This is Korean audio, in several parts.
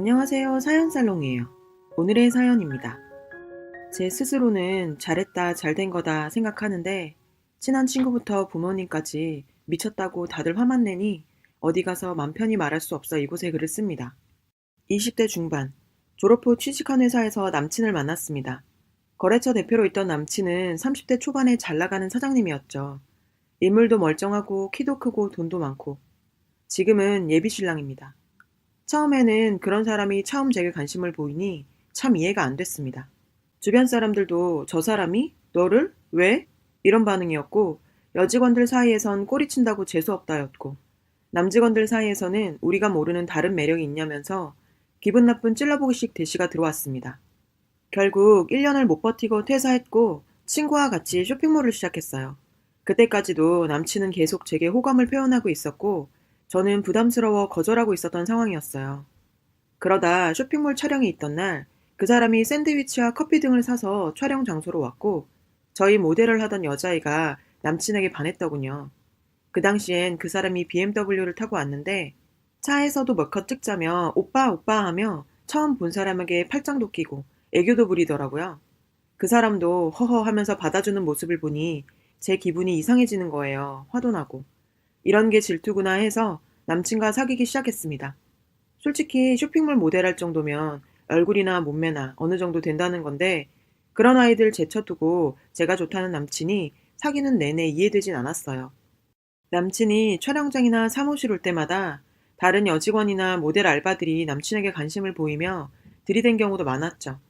안녕하세요. 사연살롱이에요. 오늘의 사연입니다. 제 스스로는 잘했다, 잘된 거다 생각하는데 친한 친구부터 부모님까지 미쳤다고 다들 화만 내니 어디 가서 맘 편히 말할 수 없어 이곳에 글을 씁니다. 20대 중반, 졸업 후 취직한 회사에서 남친을 만났습니다. 거래처 대표로 있던 남친은 30대 초반에 잘 나가는 사장님이었죠. 인물도 멀쩡하고 키도 크고 돈도 많고 지금은 예비 신랑입니다. 처음에는 그런 사람이 처음 제게 관심을 보이니 참 이해가 안 됐습니다. 주변 사람들도 저 사람이? 너를? 왜? 이런 반응이었고 여직원들 사이에선 꼬리친다고 재수없다였고 남직원들 사이에서는 우리가 모르는 다른 매력이 있냐면서 기분 나쁜 찔러보기식 대시가 들어왔습니다. 결국 1년을 못 버티고 퇴사했고 친구와 같이 쇼핑몰을 시작했어요. 그때까지도 남친은 계속 제게 호감을 표현하고 있었고 저는 부담스러워 거절하고 있었던 상황이었어요. 그러다 쇼핑몰 촬영이 있던 날 그 사람이 샌드위치와 커피 등을 사서 촬영 장소로 왔고 저희 모델을 하던 여자애가 남친에게 반했더군요. 그 당시엔 그 사람이 BMW를 타고 왔는데 차에서도 몇 컷 찍자며 오빠 오빠 하며 처음 본 사람에게 팔짱도 끼고 애교도 부리더라고요. 그 사람도 허허 하면서 받아주는 모습을 보니 제 기분이 이상해지는 거예요. 화도 나고. 이런 게 질투구나 해서 남친과 사귀기 시작했습니다. 솔직히 쇼핑몰 모델할 정도면 얼굴이나 몸매나 어느 정도 된다는 건데 그런 아이들 제쳐두고 제가 좋다는 남친이 사귀는 내내 이해되진 않았어요. 남친이 촬영장이나 사무실 올 때마다 다른 여직원이나 모델 알바들이 남친에게 관심을 보이며 들이댄 경우도 많았죠.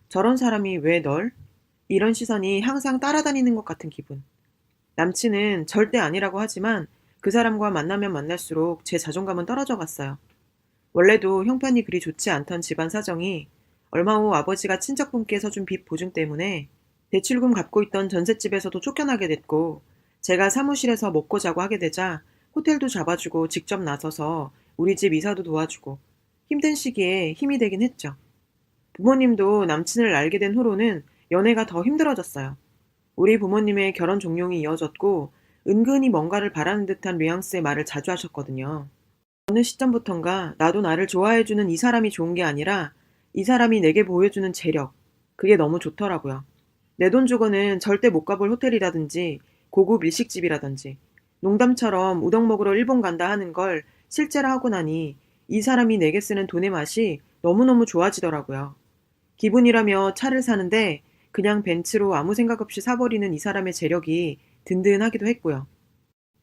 저런 사람이 왜 널? 이런 시선이 항상 따라다니는 것 같은 기분. 남친은 절대 아니라고 하지만 그 사람과 만나면 만날수록 제 자존감은 떨어져 갔어요. 원래도 형편이 그리 좋지 않던 집안 사정이 얼마 후 아버지가 친척분께 서준 빚 보증 때문에 대출금 갚고 있던 전셋집에서도 쫓겨나게 됐고 제가 사무실에서 먹고 자고 하게 되자 호텔도 잡아주고 직접 나서서 우리 집 이사도 도와주고 힘든 시기에 힘이 되긴 했죠. 부모님도 남친을 알게 된 후로는 연애가 더 힘들어졌어요. 우리 부모님의 결혼 종용이 이어졌고 은근히 뭔가를 바라는 듯한 뉘앙스의 말을 자주 하셨거든요. 어느 시점부턴가 나도 나를 좋아해주는 이 사람이 좋은 게 아니라 이 사람이 내게 보여주는 재력, 그게 너무 좋더라고요. 내 돈 주고는 절대 못 가볼 호텔이라든지 고급 일식집이라든지 농담처럼 우동 먹으러 일본 간다 하는 걸 실제로 하고 나니 이 사람이 내게 쓰는 돈의 맛이 너무너무 좋아지더라고요. 기분이라며 차를 사는데 그냥 벤츠로 아무 생각 없이 사버리는 이 사람의 재력이 든든하기도 했고요.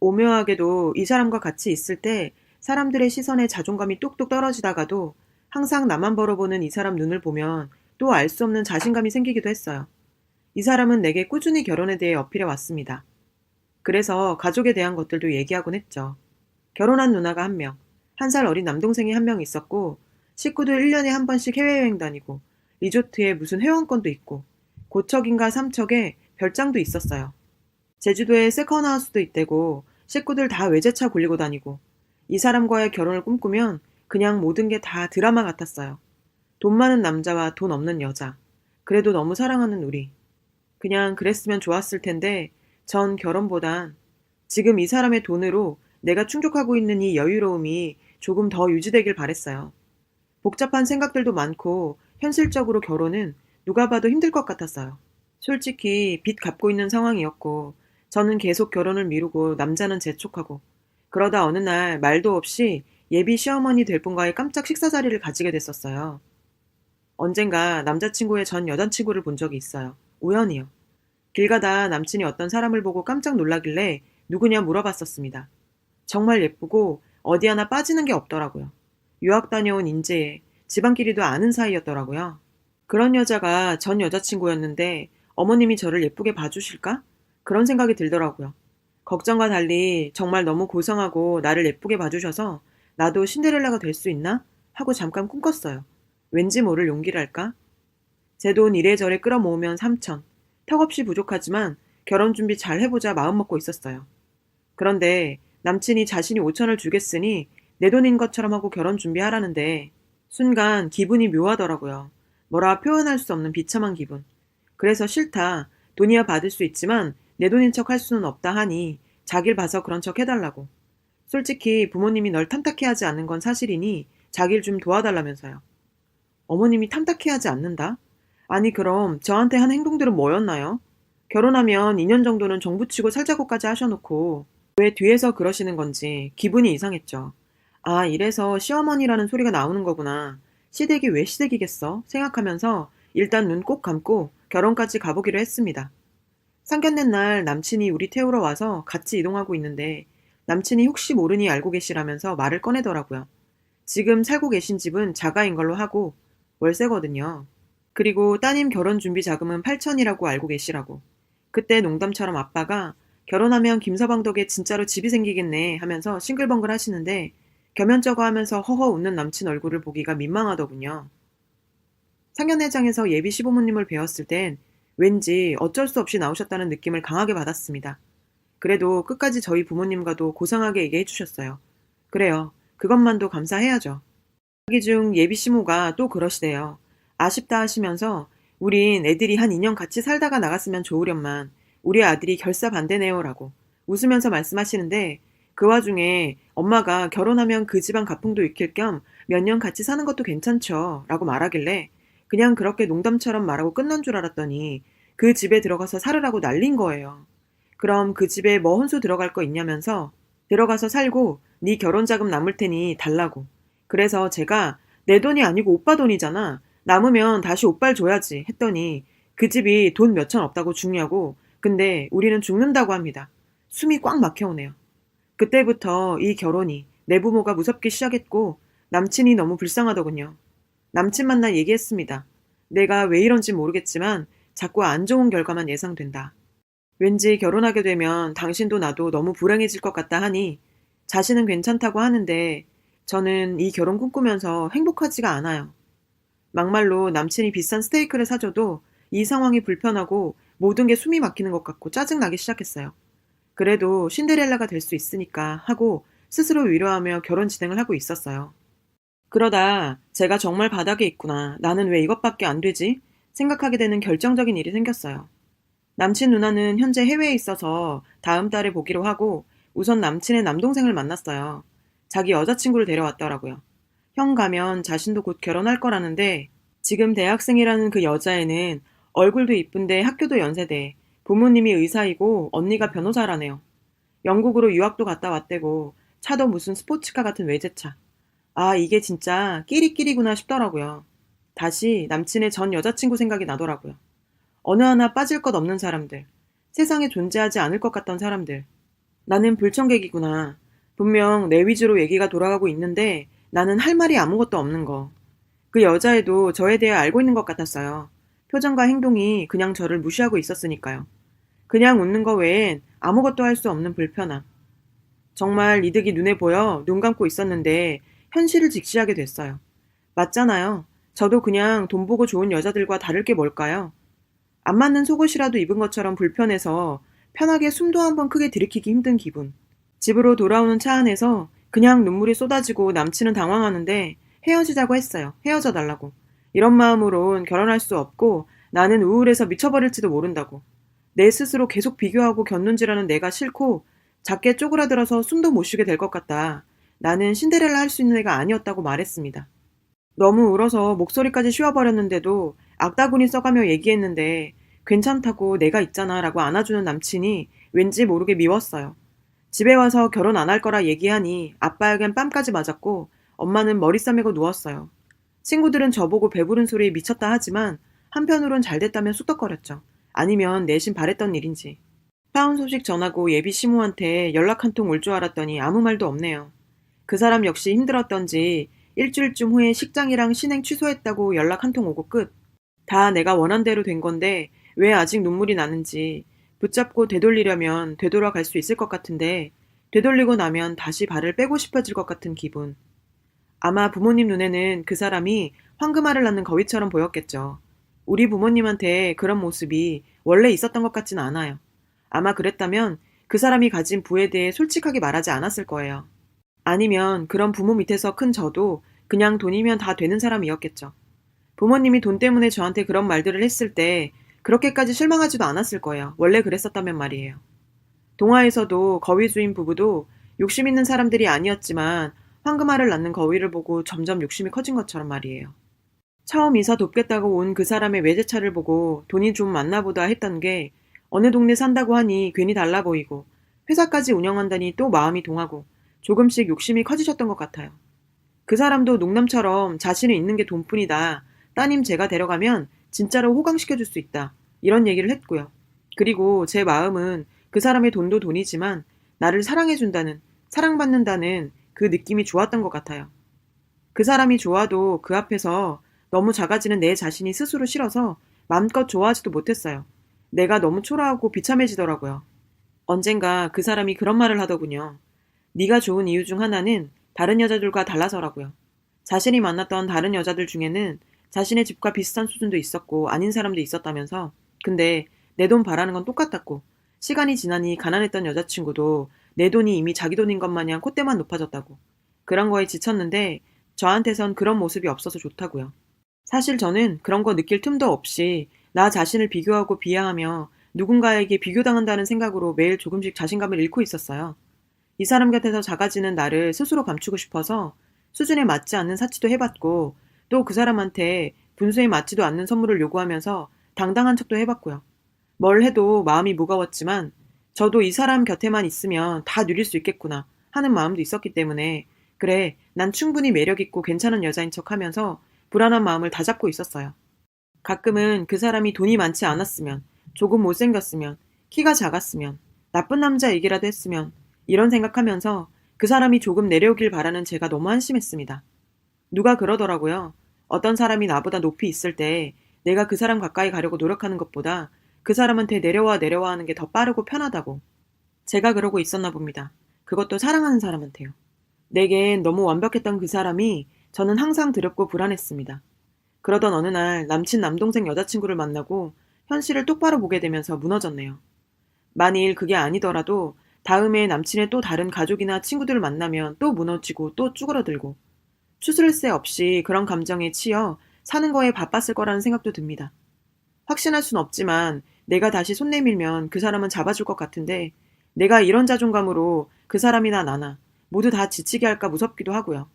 오묘하게도 이 사람과 같이 있을 때 사람들의 시선에 자존감이 뚝뚝 떨어지다가도 항상 나만 벌어보는 이 사람 눈을 보면 또 알 수 없는 자신감이 생기기도 했어요. 이 사람은 내게 꾸준히 결혼에 대해 어필해 왔습니다. 그래서 가족에 대한 것들도 얘기하곤 했죠. 결혼한 누나가 한 명, 1살 어린 남동생이 한 명 있었고 식구들 1년에 한 번씩 해외여행 다니고 리조트에 무슨 회원권도 있고 고척인가 삼척에 별장도 있었어요. 제주도에 세컨하우스도 있대고 식구들 다 외제차 굴리고 다니고 이 사람과의 결혼을 꿈꾸면 그냥 모든 게 다 드라마 같았어요. 돈 많은 남자와 돈 없는 여자. 그래도 너무 사랑하는 우리. 그냥 그랬으면 좋았을 텐데 전 결혼보단 지금 이 사람의 돈으로 내가 충족하고 있는 이 여유로움이 조금 더 유지되길 바랬어요. 복잡한 생각들도 많고 현실적으로 결혼은 누가 봐도 힘들 것 같았어요. 솔직히 빚 갚고 있는 상황이었고 저는 계속 결혼을 미루고 남자는 재촉하고 그러다 어느 날 말도 없이 예비 시어머니 될 분과의 깜짝 식사 자리를 가지게 됐었어요. 언젠가 남자친구의 전 여자친구를 본 적이 있어요. 우연히요. 길 가다 남친이 어떤 사람을 보고 깜짝 놀라길래 누구냐 물어봤었습니다. 정말 예쁘고 어디 하나 빠지는 게 없더라고요. 유학 다녀온 인재에 집안끼리도 아는 사이였더라고요. 그런 여자가 전 여자친구였는데 어머님이 저를 예쁘게 봐주실까? 그런 생각이 들더라고요. 걱정과 달리 정말 너무 고상하고 나를 예쁘게 봐주셔서 나도 신데렐라가 될 수 있나? 하고 잠깐 꿈꿨어요. 왠지 모를 용기랄까? 제 돈 이래저래 끌어모으면 3천. 턱없이 부족하지만 결혼 준비 잘 해보자 마음먹고 있었어요. 그런데 남친이 자신이 5천을 주겠으니 내 돈인 것처럼 하고 결혼 준비하라는데 순간 기분이 묘하더라고요. 뭐라 표현할 수 없는 비참한 기분. 그래서 싫다. 돈이야 받을 수 있지만 내 돈인 척 할 수는 없다 하니 자길 봐서 그런 척 해달라고. 솔직히 부모님이 널 탐탁해 하지 않은 건 사실이니 자길 좀 도와달라면서요. 어머님이 탐탁해하지 않는다? 아니 그럼 저한테 한 행동들은 뭐였나요? 결혼하면 2년 정도는 정부치고 살자고까지 하셔놓고 왜 뒤에서 그러시는 건지 기분이 이상했죠. 아, 이래서 시어머니라는 소리가 나오는 거구나. 시댁이 왜 시댁이겠어? 생각하면서 일단 눈 꼭 감고 결혼까지 가보기로 했습니다. 상견례 날 남친이 우리 태우러 와서 같이 이동하고 있는데 남친이 혹시 모르니 알고 계시라면서 말을 꺼내더라고요. 지금 살고 계신 집은 자가인 걸로 하고 월세거든요. 그리고 따님 결혼 준비 자금은 8천이라고 알고 계시라고. 그때 농담처럼 아빠가 결혼하면 김서방 덕에 진짜로 집이 생기겠네 하면서 싱글벙글 하시는데 겸연쩍어 하면서 허허 웃는 남친 얼굴을 보기가 민망하더군요. 상견례장에서 예비 시부모님을 뵈었을 땐 왠지 어쩔 수 없이 나오셨다는 느낌을 강하게 받았습니다. 그래도 끝까지 저희 부모님과도 고상하게 얘기해 주셨어요. 그래요. 그것만도 감사해야죠. 이야기 중 예비 시모가 또 그러시대요. 아쉽다 하시면서 우린 애들이 한 2년 같이 살다가 나갔으면 좋으련만 우리 아들이 결사 반대네요 라고 웃으면서 말씀하시는데 그 와중에 엄마가 결혼하면 그 집안 가풍도 익힐 겸 몇 년 같이 사는 것도 괜찮죠 라고 말하길래 그냥 그렇게 농담처럼 말하고 끝난 줄 알았더니 그 집에 들어가서 살으라고 난린 거예요. 그럼 그 집에 뭐 혼수 들어갈 거 있냐면서 들어가서 살고 네 결혼 자금 남을 테니 달라고. 그래서 제가 내 돈이 아니고 오빠 돈이잖아. 남으면 다시 오빠를 줘야지 했더니 그 집이 돈 몇천 없다고 죽냐고. 근데 우리는 죽는다고 합니다. 숨이 꽉 막혀오네요. 그때부터 이 결혼이 내 부모가 무섭기 시작했고 남친이 너무 불쌍하더군요. 남친 만나 얘기했습니다. 내가 왜 이런지 모르겠지만 자꾸 안 좋은 결과만 예상된다. 왠지 결혼하게 되면 당신도 나도 너무 불행해질 것 같다 하니 자신은 괜찮다고 하는데 저는 이 결혼 꿈꾸면서 행복하지가 않아요. 막말로 남친이 비싼 스테이크를 사줘도 이 상황이 불편하고 모든 게 숨이 막히는 것 같고 짜증나기 시작했어요. 그래도 신데렐라가 될 수 있으니까 하고 스스로 위로하며 결혼 진행을 하고 있었어요. 그러다 제가 정말 바닥에 있구나. 나는 왜 이것밖에 안 되지? 생각하게 되는 결정적인 일이 생겼어요. 남친 누나는 현재 해외에 있어서 다음 달에 보기로 하고 우선 남친의 남동생을 만났어요. 자기 여자친구를 데려왔더라고요. 형 가면 자신도 곧 결혼할 거라는데 지금 대학생이라는 그 여자애는 얼굴도 이쁜데 학교도 연세대, 부모님이 의사이고 언니가 변호사라네요. 영국으로 유학도 갔다 왔대고 차도 무슨 스포츠카 같은 외제차. 아, 이게 진짜 끼리끼리구나 싶더라고요. 다시 남친의 전 여자친구 생각이 나더라고요. 어느 하나 빠질 것 없는 사람들. 세상에 존재하지 않을 것 같던 사람들. 나는 불청객이구나. 분명 내 위주로 얘기가 돌아가고 있는데 나는 할 말이 아무것도 없는 거. 그 여자애도 저에 대해 알고 있는 것 같았어요. 표정과 행동이 그냥 저를 무시하고 있었으니까요. 그냥 웃는 거 외엔 아무것도 할 수 없는 불편함. 정말 이득이 눈에 보여 눈 감고 있었는데 현실을 직시하게 됐어요. 맞잖아요. 저도 그냥 돈 보고 좋은 여자들과 다를 게 뭘까요? 안 맞는 속옷이라도 입은 것처럼 불편해서 편하게 숨도 한번 크게 들이키기 힘든 기분. 집으로 돌아오는 차 안에서 그냥 눈물이 쏟아지고 남친은 당황하는데 헤어지자고 했어요. 헤어져 달라고. 이런 마음으론 결혼할 수 없고 나는 우울해서 미쳐버릴지도 모른다고. 내 스스로 계속 비교하고 견눈질하는 내가 싫고 작게 쪼그라들어서 숨도 못 쉬게 될 것 같다. 나는 신데렐라 할 수 있는 애가 아니었다고 말했습니다. 너무 울어서 목소리까지 쉬어버렸는데도 악다구니 써가며 얘기했는데 괜찮다고 내가 있잖아 라고 안아주는 남친이 왠지 모르게 미웠어요. 집에 와서 결혼 안 할 거라 얘기하니 아빠에겐 뺨까지 맞았고 엄마는 머리 싸매고 누웠어요. 친구들은 저보고 배부른 소리에 미쳤다 하지만 한편으론 잘 됐다면 쑥덕거렸죠. 아니면 내심 바랬던 일인지. 사혼 소식 전하고 예비 시모한테 연락 한 통 올 줄 알았더니 아무 말도 없네요. 그 사람 역시 힘들었던지 일주일쯤 후에 식장이랑 신행 취소했다고 연락 한 통 오고 끝. 다 내가 원한 대로 된 건데 왜 아직 눈물이 나는지 붙잡고 되돌리려면 되돌아갈 수 있을 것 같은데 되돌리고 나면 다시 발을 빼고 싶어질 것 같은 기분. 아마 부모님 눈에는 그 사람이 황금알을 낳는 거위처럼 보였겠죠. 우리 부모님한테 그런 모습이 원래 있었던 것 같진 않아요. 아마 그랬다면 그 사람이 가진 부에 대해 솔직하게 말하지 않았을 거예요. 아니면 그런 부모 밑에서 큰 저도 그냥 돈이면 다 되는 사람이었겠죠. 부모님이 돈 때문에 저한테 그런 말들을 했을 때 그렇게까지 실망하지도 않았을 거예요. 원래 그랬었다면 말이에요. 동화에서도 거위 주인 부부도 욕심 있는 사람들이 아니었지만 황금알을 낳는 거위를 보고 점점 욕심이 커진 것처럼 말이에요. 처음 이사 돕겠다고 온 그 사람의 외제차를 보고 돈이 좀 많나 보다 했던 게 어느 동네 산다고 하니 괜히 달라 보이고 회사까지 운영한다니 또 마음이 동하고 조금씩 욕심이 커지셨던 것 같아요. 그 사람도 농담처럼 자신이 있는 게 돈뿐이다. 따님 제가 데려가면 진짜로 호강시켜줄 수 있다. 이런 얘기를 했고요. 그리고 제 마음은 그 사람의 돈도 돈이지만 나를 사랑해준다는, 사랑받는다는 그 느낌이 좋았던 것 같아요. 그 사람이 좋아도 그 앞에서 너무 작아지는 내 자신이 스스로 싫어서 마음껏 좋아하지도 못했어요. 내가 너무 초라하고 비참해지더라고요. 언젠가 그 사람이 그런 말을 하더군요. 네가 좋은 이유 중 하나는 다른 여자들과 달라서라고요. 자신이 만났던 다른 여자들 중에는 자신의 집과 비슷한 수준도 있었고 아닌 사람도 있었다면서 근데 내 돈 바라는 건 똑같았고 시간이 지나니 가난했던 여자친구도 내 돈이 이미 자기 돈인 것 마냥 콧대만 높아졌다고 그런 거에 지쳤는데 저한테선 그런 모습이 없어서 좋다고요. 사실 저는 그런 거 느낄 틈도 없이 나 자신을 비교하고 비하하며 누군가에게 비교당한다는 생각으로 매일 조금씩 자신감을 잃고 있었어요. 이 사람 곁에서 작아지는 나를 스스로 감추고 싶어서 수준에 맞지 않는 사치도 해봤고 또 그 사람한테 분수에 맞지도 않는 선물을 요구하면서 당당한 척도 해봤고요. 뭘 해도 마음이 무거웠지만 저도 이 사람 곁에만 있으면 다 누릴 수 있겠구나 하는 마음도 있었기 때문에 그래, 난 충분히 매력있고 괜찮은 여자인 척 하면서 불안한 마음을 다잡고 있었어요. 가끔은 그 사람이 돈이 많지 않았으면, 조금 못생겼으면, 키가 작았으면, 나쁜 남자 얘기라도 했으면, 이런 생각하면서 그 사람이 조금 내려오길 바라는 제가 너무 한심했습니다. 누가 그러더라고요. 어떤 사람이 나보다 높이 있을 때 내가 그 사람 가까이 가려고 노력하는 것보다 그 사람한테 내려와 하는 게 더 빠르고 편하다고. 제가 그러고 있었나 봅니다. 그것도 사랑하는 사람한테요. 내겐 너무 완벽했던 그 사람이 저는 항상 두렵고 불안했습니다. 그러던 어느 날 남친 남동생 여자친구를 만나고 현실을 똑바로 보게 되면서 무너졌네요. 만일 그게 아니더라도 다음에 남친의 또 다른 가족이나 친구들을 만나면 또 무너지고 또 쭈그러들고 추스를 새 없이 그런 감정에 치여 사는 거에 바빴을 거라는 생각도 듭니다. 확신할 순 없지만 내가 다시 손 내밀면 그 사람은 잡아줄 것 같은데 내가 이런 자존감으로 그 사람이나 나나 모두 다 지치게 할까 무섭기도 하고요.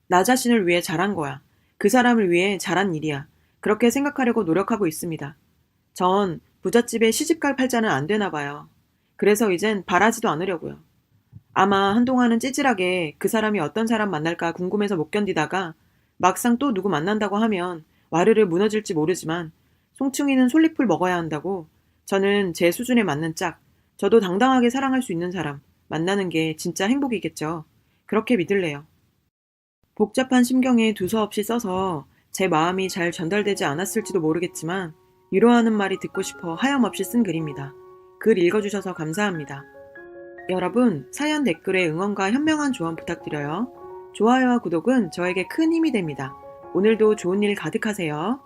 나 자신을 위해 잘한 거야. 그 사람을 위해 잘한 일이야. 그렇게 생각하려고 노력하고 있습니다. 전 부잣집에 시집갈 팔자는 안 되나 봐요. 그래서 이젠 바라지도 않으려고요. 아마 한동안은 찌질하게 그 사람이 어떤 사람 만날까 궁금해서 못 견디다가 막상 또 누구 만난다고 하면 와르르 무너질지 모르지만 송충이는 솔잎을 먹어야 한다고 저는 제 수준에 맞는 짝, 저도 당당하게 사랑할 수 있는 사람 만나는 게 진짜 행복이겠죠. 그렇게 믿을래요. 복잡한 심경에 두서없이 써서 제 마음이 잘 전달되지 않았을지도 모르겠지만 위로하는 말이 듣고 싶어 하염없이 쓴 글입니다. 글 읽어주셔서 감사합니다. 여러분, 사연 댓글에 응원과 현명한 조언 부탁드려요. 좋아요와 구독은 저에게 큰 힘이 됩니다. 오늘도 좋은 일 가득하세요.